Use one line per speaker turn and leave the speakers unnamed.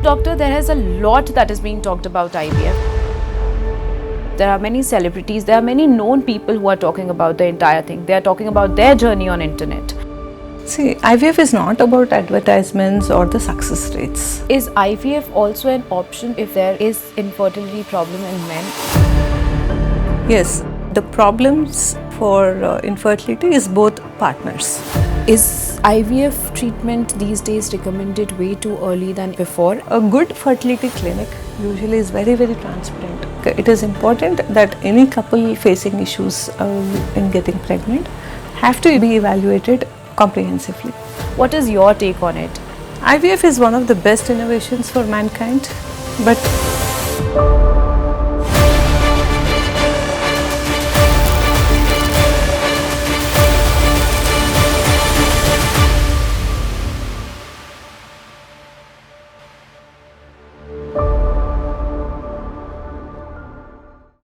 Doctor, there is a lot that is being talked about IVF. There are many celebrities, there are many known people who are talking about the entire thing. They are talking about their journey on internet.
See, IVF is not about advertisements or the success rates.
Is IVF also an option if there is infertility problem in men?
Yes, the problems for infertility is both partners.
Is IVF treatment these days recommended way too early than before?
A good fertility clinic usually is very, very transparent. It is important that any couple facing issues in getting pregnant have to be evaluated comprehensively.
What is your take on it?
IVF is one of the best innovations for mankind, but